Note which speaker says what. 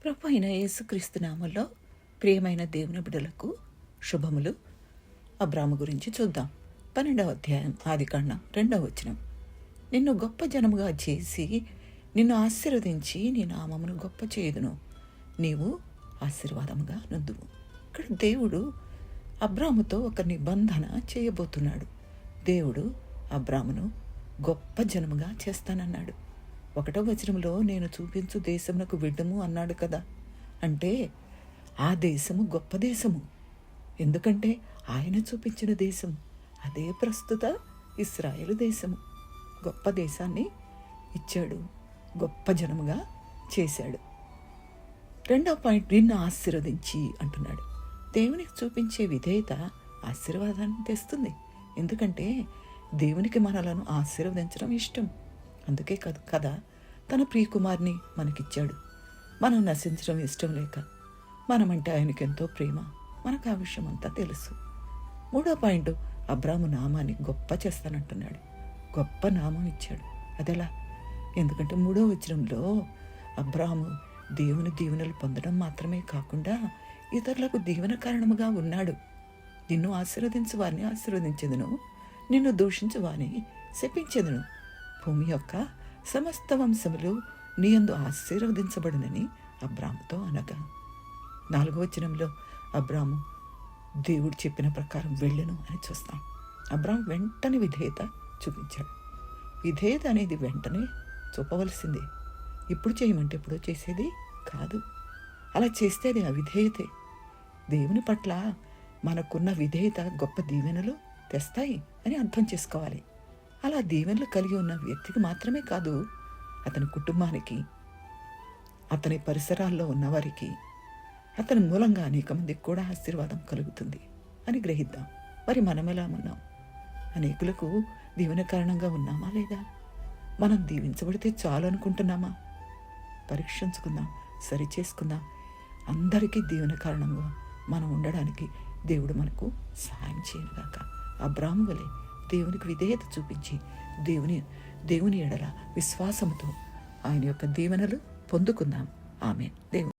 Speaker 1: ప్రభు అయిన యేసుక్రీస్తు నామంలో ప్రియమైన దేవుని బిడ్డలకు శుభములు. అబ్రాము గురించి చూద్దాం. 12వ అధ్యాయం ఆదికాండం 2వ వచనం. నిన్ను గొప్ప జనముగా చేసి నిన్ను ఆశీర్వదించి నీ నామమును గొప్ప చేయుదును, నీవు ఆశీర్వాదముగా నుందువు. ఇక్కడ దేవుడు అబ్రాముతో ఒక నిబంధన చేయబోతున్నాడు. దేవుడు అబ్రామును గొప్ప జనముగా చేస్తానన్నాడు. 1వ వచనంలో నేను చూపించు దేశమునకు విడ్డము అన్నాడు కదా. అంటే ఆ దేశము గొప్ప దేశము. ఎందుకంటే ఆయన చూపించిన దేశం అదే ప్రస్తుత ఇశ్రాయేలు దేశము. గొప్ప దేశాన్ని ఇచ్చాడు, గొప్ప జనముగా చేశాడు. 2వ పాయింట్, నిన్ను ఆశీర్వదించి అంటున్నాడు. దేవునికి చూపించే విధేయత ఆశీర్వాదాన్ని తెస్తుంది. ఎందుకంటే దేవునికి మనలను ఆశీర్వదించడం ఇష్టం. అందుకే కదా తన ప్రియకుమార్ని మనకిచ్చాడు. మనం నశించడం ఇష్టం లేక, మనమంటే ఆయనకి ఎంతో ప్రేమ. మనకు ఆ విషయం అంతా తెలుసు. 3వ పాయింట్, అబ్రాము నామాన్ని గొప్ప చేస్తానంటున్నాడు. గొప్ప నామం ఇచ్చాడు. అదెలా? ఎందుకంటే 3వ వచనంలో అబ్రాము దేవుని దీవెనలు పొందడం మాత్రమే కాకుండా ఇతరులకు దీవెన కారణముగా ఉన్నాడు. నిన్ను ఆశీర్వదించు వారిని ఆశీర్వదించెదను, నిన్ను దూషించు వారిని శపించెదను. భూమి యొక్క సమస్త వంశములు నీ యందు ఆశీర్వదించబడునని అబ్రాముతో అనగా. 4వ వచనంలో అబ్రాము దేవుడు చెప్పిన ప్రకారం వెళ్ళును అని చూస్తాం. అబ్రాము వెంటనే విధేయత చూపించాడు. విధేయత అనేది వెంటనే చూపవలసిందే. ఇప్పుడు చేయమంటే ఎప్పుడో చేసేది కాదు. అలా చేస్తే అది అవిధేయతే. దేవుని పట్ల మనకున్న విధేయత గొప్ప దీవెనలు తెస్తాయి అని అర్థం చేసుకోవాలి. అలా దీవెనలు కలిగి ఉన్న వ్యక్తికి మాత్రమే కాదు, అతని కుటుంబానికి, అతని పరిసరాల్లో ఉన్నవారికి, అతని మూలంగా అనేక మందికి కూడా ఆశీర్వాదం కలుగుతుంది అని గ్రహిద్దాం. మరి మనం ఎలా ఉన్నాం? అనేకులకు దీవెన కారణంగా ఉన్నామా లేదా? మనం దీవించబడితే చాలు అనుకుంటున్నామా? పరీక్షించుకుందాం, సరిచేసుకుందాం. అందరికీ దీవెన కారణంగా మనం ఉండడానికి దేవుడు మనకు సహాయం చేయనుగాక. అబ్రాము వలె దేవునికి విధేయత చూపించి దేవుని ఎడల విశ్వాసముతో ఆయన యొక్క దీవెనలు పొందుకుందాం. ఆమేన్. దేవుని